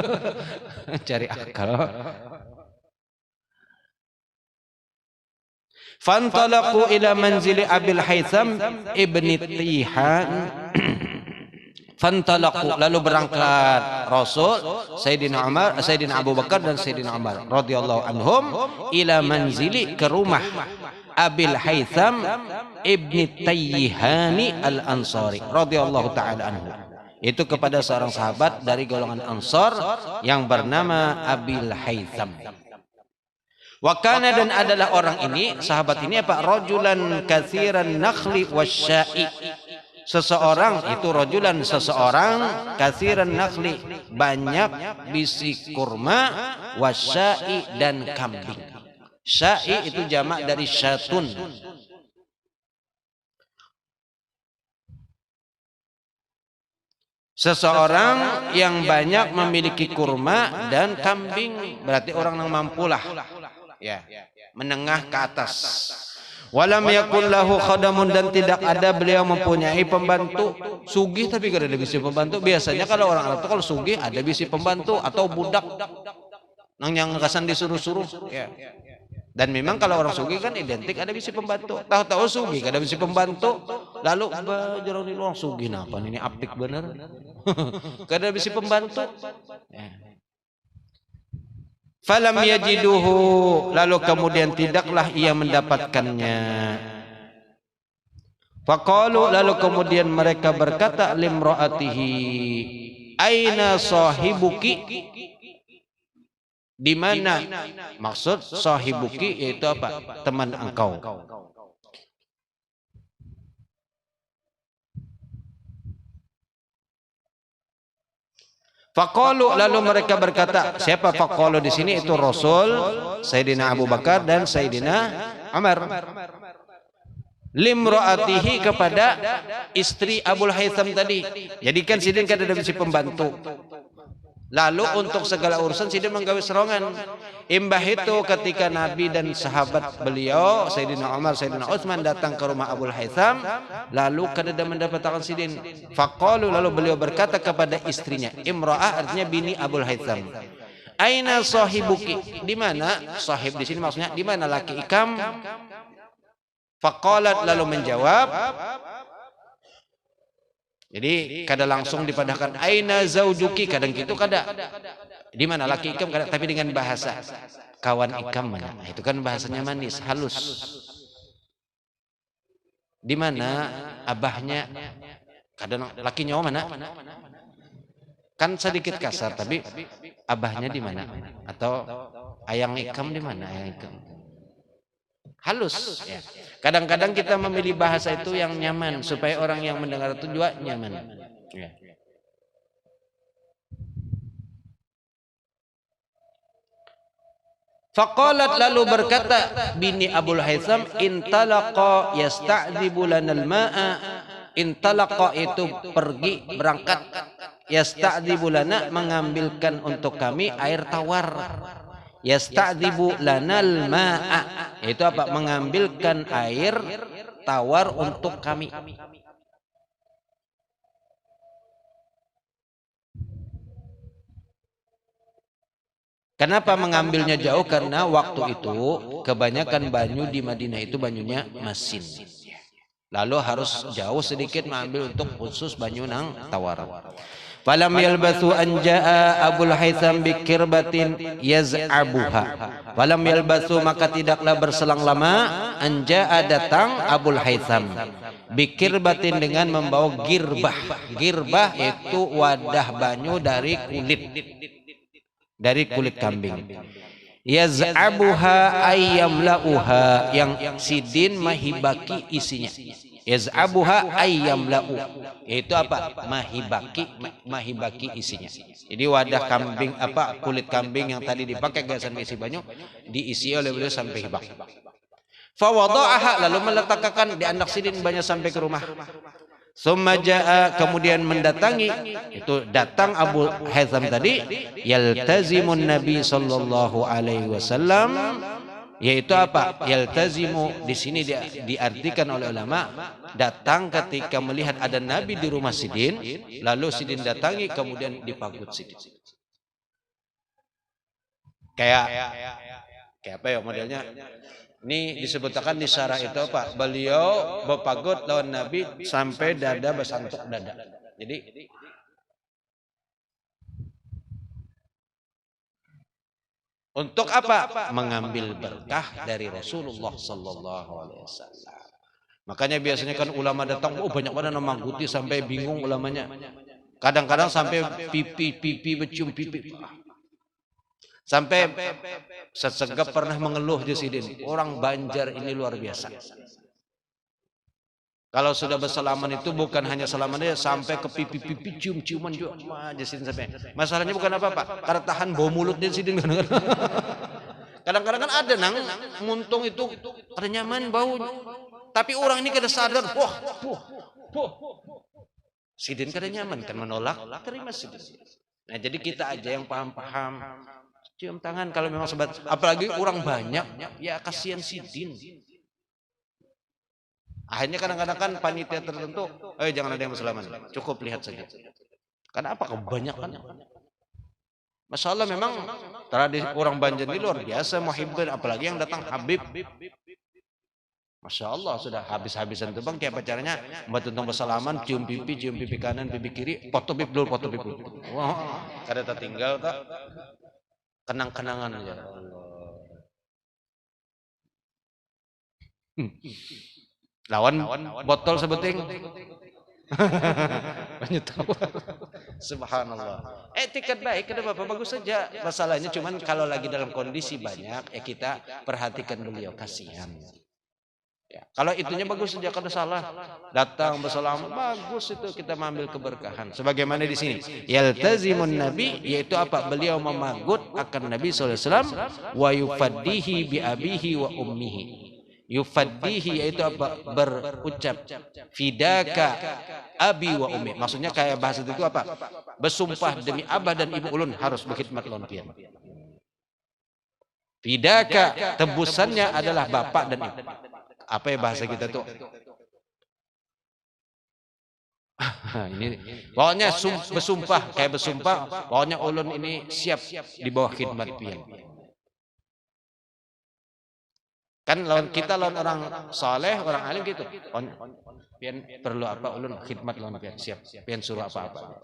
cari akal. Fantalaqu ila manzili Abil Haytham ibni Tihan. Fantalaqu lalu berangkat Rasul, Sayyidina Umar, Sayyidina Abu Bakar dan Sayyidina Umar radhiyallahu anhum ila manzili ke rumah Abil Haytham ibni Tayyihani al-Ansari radhiyallahu taala anhu. Itu kepada seorang sahabat dari golongan Ansar yang bernama Abil Haytham. Wa kana dan adalah orang ini, sahabat ini apa? Rajulan katsiran nakhli wasya'i. Seseorang itu rajulan seseorang katsiran nakhli banyak bisi kurma wasya'i dan kambing. Sya'i itu jamak dari syatun. Seseorang yang banyak memiliki kurma dan kambing berarti orang yang mampulah. Ya, menengah ke atas. Walam yakul lahu khadamun dan tidak ada beliau mempunyai pembantu. Sugih tapi kada ada bisi pembantu. Biasanya kalau orang Arab itu kalau sugih ada bisi pembantu atau budak nang yang kesan disuruh-suruh. Ya. Dan memang kalau orang sugih kan identik ada bisi pembantu. Tahu-tahu sugih kada bisi pembantu. Lalu jarang di luar sugih napa ini apik bener. Kada bisi pembantu. Ya. Falam yajiduhu lalu kemudian tidaklah ia mendapatkannya. Faqalu lalu kemudian mereka berkata limraatihi aina sahibuki, di mana maksud sahibuki yaitu apa? Teman engkau. Faqalu lalu mereka berkata, siapa faqalu di sini itu Rasul, Sayyidina Abu Bakar dan Sayyidina Umar. Limraatihi kepada istri Abul Haytham tadi. Jadi kan sidin kada ada bisi pembantu. Lalu untuk segala urusan sidin menggawe serongan. Imbah itu ketika Nabi dan sahabat beliau Sayyidina Umar, Sayyidina Utsman datang ke rumah Abul Haytham, lalu kada mendapatkan sidin. Faqalu lalu beliau berkata kepada istrinya, imra'ah artinya bini Abul Haytham. Aina sahibuki? Di mana sahib di sini maksudnya di mana laki ikam? Faqalat lalu menjawab, Jadi kada langsung dipadahkan aina zaujuki, kadang gitu kada. Di mana laki ikam kada, tapi dengan bahasa kawan ikam mana. Nah, itu kan bahasanya manis, halus. Di mana abahnya, kadang laki nyawa mana? Kan sedikit kasar, tapi abahnya di mana? Atau ayang ikam di mana? Ayang ikam. Halus. Ya. Kadang-kadang kita memilih bahasa itu yang nyaman supaya orang yang mendengar itu juga nyaman. Ya. Faqalat, lalu berkata bini Abul Haytham, intalaqa yasta'dzibu lanal ma'a. Intalaqa itu pergi, berangkat, yasta'dzibu lana, mengambilkan untuk kami air tawar. Yasta'dzibu lanal ma'a, itu apa? Mengambilkan air tawar untuk kami. Kenapa mengambilnya jauh? Karena waktu itu kebanyakan banyu di Madinah itu banyunya masin. Lalu harus jauh sedikit mengambil untuk khusus banyu nang tawar. Falam yalbathu an jaa Abul Haytham bikirbatin yaz'abuha. Falam yalbathu, maka tidaklah berselang lama, an jaa, datang Abul Haytham bikirbatin, dengan membawa girbah. Girbah itu wadah banyu dari kulit kambing. Yaz'abuha ayyamla'uha, yang sidin mahibaki isinya. Yaz'abuha ayyamla'u, itu apa? Mahibaki isinya. Jadi wadah kambing, apa, kulit kambing yang tadi dipakai gasan isi banyu, diisi oleh beliau sampai hibak. Fawada'aha, lalu meletakkan di anak sidin banyak sampai ke rumah. Summa jaa, kemudian mendatangi, itu datang Abu Haytham tadi, yaltazimun Nabi sallallahu alaihi wasallam, yaitu apa? Yaltazimu di sini diartikan oleh ulama, datang ketika melihat ada Nabi di rumah Sidin, lalu Sidin datangi, kemudian dipagut Sidin. Kayak apa ya modelnya? Ini disebutkan di syarah itu apa? Beliau berpagut lawan Nabi sampai dada bersantuk dada. Jadi untuk apa? Mengambil berkah dari Rasulullah sallallahu alaihi wasallam. Makanya biasanya kan ulama datang, oh banyak banget nama guti sampai bingung ulamanya. Kadang-kadang sampai pipi bercium pipi. Sampai sesegap pernah mengeluh di Sidin, orang Banjar ini luar biasa. Kalau sudah bersalaman itu bukan hanya salaman dia, sampai ke pipi cium-ciuman juga. Sidin sampai. Masalahnya bukan apa-apa, karena tahan bau mulut di Sidin. Kadang-kadang kan ada nang muntung itu ada nyaman bau, tapi orang ini kada sadar, Sidin kada nyaman kan menolak, terima Sidin. Nah jadi kita aja yang paham-paham, cium tangan kalau memang sobat, apalagi orang banyak, ya kasihan Sidin. Akhirnya kadang-kadang kan panitia tertentu, jangan ada yang bersalaman, cukup lihat saja. Karena apa? Kebanyakan. Masya Allah, memang tradisi orang Banjar ini luar biasa, muhibbin, apalagi yang datang Habib. Masya Allah, sudah habis-habisan tuh bang, kayak pacarnya mbak tuntung bersalaman, cium pipi kanan, pipi kiri, foto bib dulu. Wah, kada tertinggal tak? Kenang-kenangan aja. Lawan botol sebeting. Banyak tahu. Subhanallah. Etiket baik, kada apa-apa, bagus saja. Masalahnya cuman kalau lagi dalam kondisi banyak, ya kita perhatikan beliau, kasihan. Ya, kalau itunya bagus saja, kada salah. Datang bersalaman, bagus itu, kita mengambil keberkahan. Sebagaimana di sini, yaltazimun Nabi, yaitu apa? Beliau memagut akan Nabi SAW, wa yufaddihi bi abihi wa ummihi. Yufaddihi yaitu apa? Berucap fidaka abi wa ummi. Maksudnya kayak bahasa itu apa? Bersumpah demi abah dan ibu ulun harus berkhidmat lawan pian. Fidaka, tebusannya adalah bapak dan ibu. Apa ya bahasa kita tuh? Ini pokoknya bersumpah, kayak bersumpah, pokoknya ulun ini siap di bawah khidmat pian. Kan lawan kita lawan orang soleh, orang alim gitu. Pian perlu apa ulun khidmat lawan pian siap. Pian suruh apa-apa.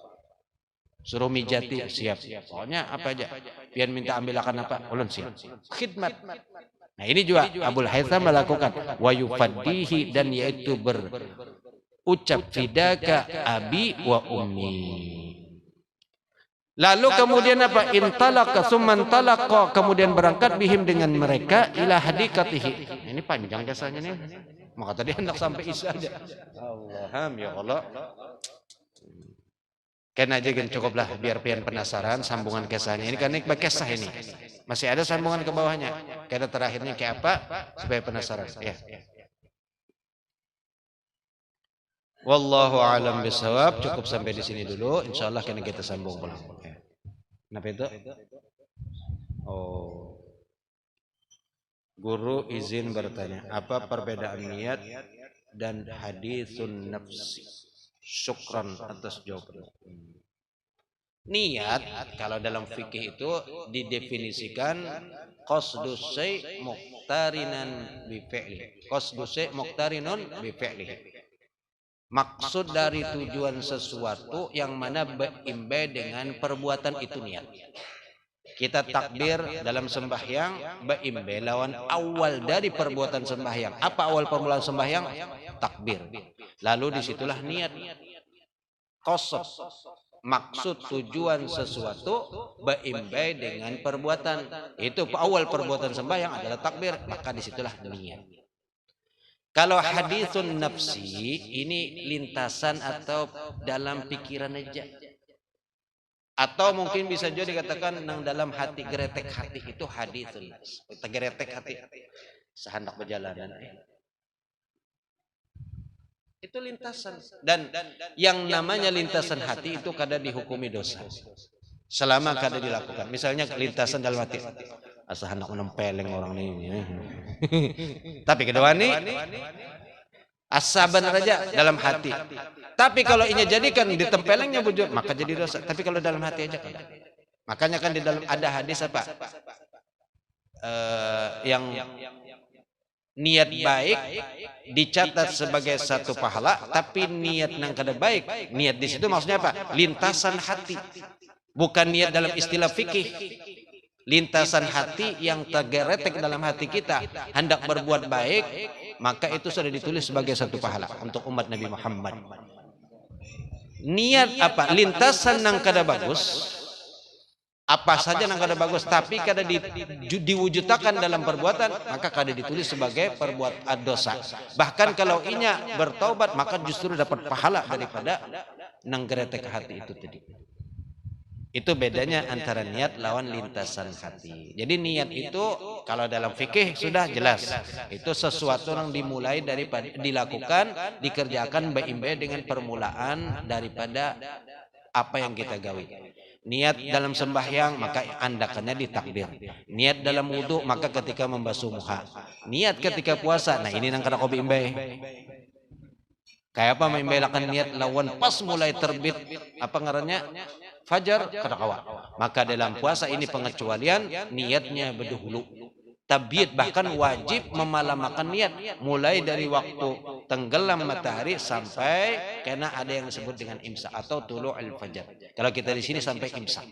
Suruh mijati siap. Pokoknya apa aja. Pian minta ambil akan apa ulun siap. Khidmat. Nah ini juga Abul Haytham melakukan wa yufaddihi, dan yaitu berucap fidaka abi wa ummi. Lalu kemudian apa? Intalaqa tsumman talaqa, kemudian berangkat bihim dengan mereka ila hadikatihi. Ini panjang jasanya nih. Maka tadi hendak sampai isya aja. Allaham ya Allah. Kan aja kan cukuplah biar pian penasaran sambungan kisahnya. Ini kan ini kisah ini. Masih ada sambungan ke bawahnya. Kata terakhirnya kayak apa? Supaya penasaran. Ya. Wallahu a'lam bishawab. Cukup sampai di sini dulu. Insyaallah kena kita sambung pulang. Kenapa itu? Oh. Guru izin bertanya, apa perbedaan niat dan haditsun nafsi? Syukran atas jawabannya. Niat kalau dalam fikih itu didefinisikan qasdu syai' muqtarinan bi fi'li. Qasdu syai' muqtarinun bi fi'li. Maksud dari tujuan sesuatu yang mana berimbai dengan perbuatan itu niat. Kita takbir dalam sembahyang beimbai lawan awal dari perbuatan sembahyang. Apa awal permulaan sembahyang? Takbir. Lalu disitulah niat. Qasd. Maksud tujuan sesuatu beimbai dengan perbuatan. Itu awal perbuatan sembahyang adalah takbir. Maka disitulah niat. Kalau haditsun nafsi ini lintasan atau dalam pikiran aja. Atau mungkin bisa juga dikatakan nang dalam hati, geretek hati itu haditsun. Geretek hati. Sehendak berjalanan. Itu lintasan. Dan yang namanya lintasan hati itu kada dihukumi dosa. Selama kada dilakukan. Misalnya lintasan dalam hati. Asa hendak menempeleng orang ini. Tapi kedua nih asa benar aja dalam hati. Tapi kalau ini jadikan ditempelengnya bujur, maka jadi dosa. Tapi kalau dalam hati aja kan. Makanya kan di dalam ada hadis apa? Yang niat baik dicatat sebagai satu pahala, tapi niat yang kada baik, niat di situ maksudnya apa? Lintasan hati. Bukan niat dalam istilah fikih. Lintasan hati yang tergeretek dalam hati kita hendak berbuat baik, maka itu sudah ditulis sebagai satu pahala untuk umat Nabi Muhammad. Niat apa? Lintasan yang kada bagus, apa saja yang kada bagus, tapi kada diwujudkan dalam perbuatan, maka kada ditulis sebagai perbuatan dosa. Bahkan kalau inya bertaubat, maka justru dapat pahala daripada nang geretek hati itu tadi. Itu bedanya antara niat lawan lintasan hati. Jadi niat itu kalau dalam fikih sudah jelas. Itu sesuatu yang dimulai daripada dilakukan, dikerjakan beimbai dengan permulaan daripada apa yang kita gawi. Niat dalam sembahyang maka andakannya ditakbir. Niat dalam wudu maka ketika membasuh muka. Niat ketika puasa, nah ini nang kada ko beimbai. Kayak apa membelakan niat lawan pas mulai terbit apa ngarannya fajar kada kawa. Maka dalam puasa ini pengecualian niatnya berdahulu. Tabiat bahkan wajib memalamakan niat mulai dari waktu tenggelam matahari sampai kena ada yang disebut dengan imsak atau tulu'ul fajar. Kalau kita di sini sampai imsak.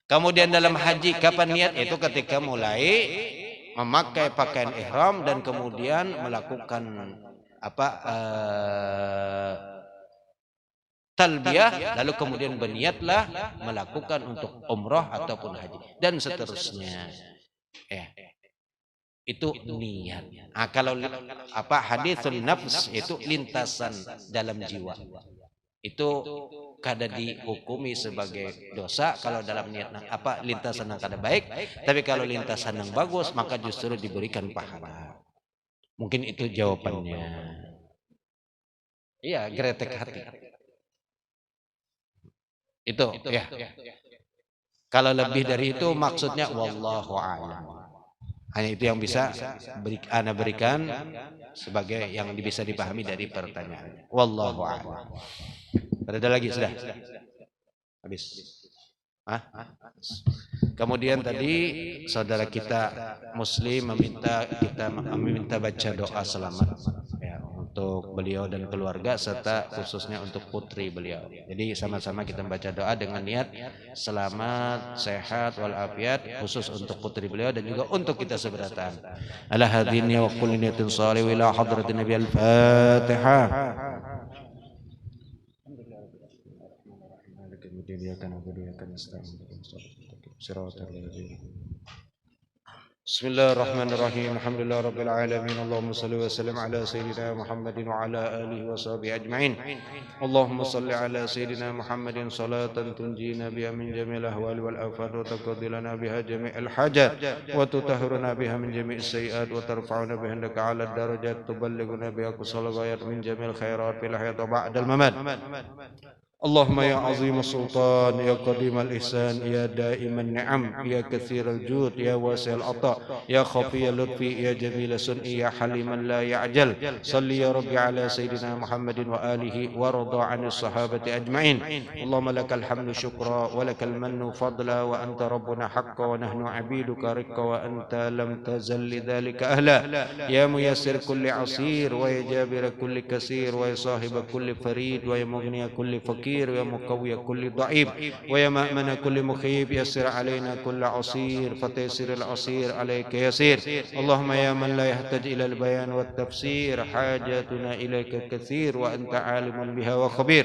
Kemudian dalam haji kapan niat? Itu ketika mulai memakai pakaian ihram dan kemudian melakukan talbiyah, lalu kemudian berniatlah melakukan untuk umroh ataupun haji dan seterusnya. Itu niat. Kalau haditsun nafs itu lintasan dalam jiwa. Itu kada dihukumi sebagai dosa kalau dalam niat lintasan yang kada baik, tapi kalau lintasan yang bagus maka justru diberikan pahala. Mungkin itu jawabannya. Iya, geretek hati. Itu ya. Kalau lebih dari itu maksudnya wallahu a'lam. Hanya itu yang bisa ana berikan sebagai yang bisa dipahami dari pertanyaan. Wallahu a'lam. Ada lagi sudah? Habis. Kemudian tadi saudara kita Muslim meminta baca doa selamat ya, untuk beliau dan keluarga serta khususnya untuk putri beliau. Jadi sama-sama kita membaca doa dengan niat selamat, sehat, walafiat khusus untuk putri beliau dan juga untuk kita seberatan. Ala hadhihi wa kulli niyatin shalih ila hadratin Nabi al-Fatihah. Bismillahirrahmanirrahim. Alhamdulillahirabbil alamin. Allahumma shalli wa sallim ala sayyidina Muhammadin wa ala alihi wa sahbihi ajma'in. Allahumma shalli ala sayyidina Muhammadin salatan tunjina biha min jami'il ahwali wal afat wa taqdi lana biha jami'al hajat wa tutahhiruna biha min jami'is sayyi'at wa tarfa'una biha indaka 'ala darajat tuballighuna biha aqsal ghayat min jami'il khairat fil hayat wa ba'dal mamat. اللهم يا عظيم السلطان يا قديم الإحسان يا دائم النعم يا كثير الجود يا واسع العطاء يا خفي اللطف يا جميل الصنع يا حليما لا يعجل صل يا ربي على سيدنا محمد وآله وارضى عن الصحابة أجمعين. اللهم لك الحمد شكرا ولك المن فضلا وأنت ربنا حقا ونحن عبيدك رقا وأنت لم تزل لذلك أهلا. يا ميسر كل عسير ويا جابر كل كثير ويا صاحب كل فريد ويا مغني كل فقير ويا مقوي كل ضعيف ويا مأمن كل مخيب يسر علينا كل عسير فتيسر العسير عليك يسير. اللهم يا من لا يحتاج إلى البيان والتفسير حاجاتنا إليك كثير وأنت عالم بها وخبير.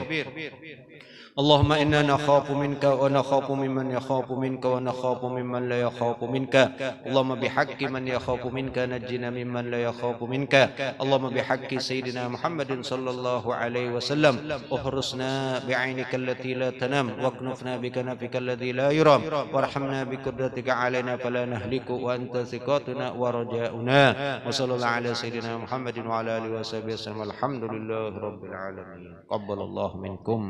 اللهم إنا نخاف منك ونخاف ممن يخاف منك ونخاف ممن لا يخاف منك. اللهم بحق من يخاف منك نجنا ممن لا يخاف منك. اللهم بحق سيدنا محمد صلى الله عليه وسلم احرسنا بعينك التي لا تنام واكنفنا بكنفك الذي لا يرام وارحمنا بقدرتك علينا فلا نهلك وأنت ثقتنا ورجاؤنا. وصلى الله على سيدنا محمد وعلى آله وصحبه وسلم. الحمد لله رب العالمين. قبل الله منكم.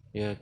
Ya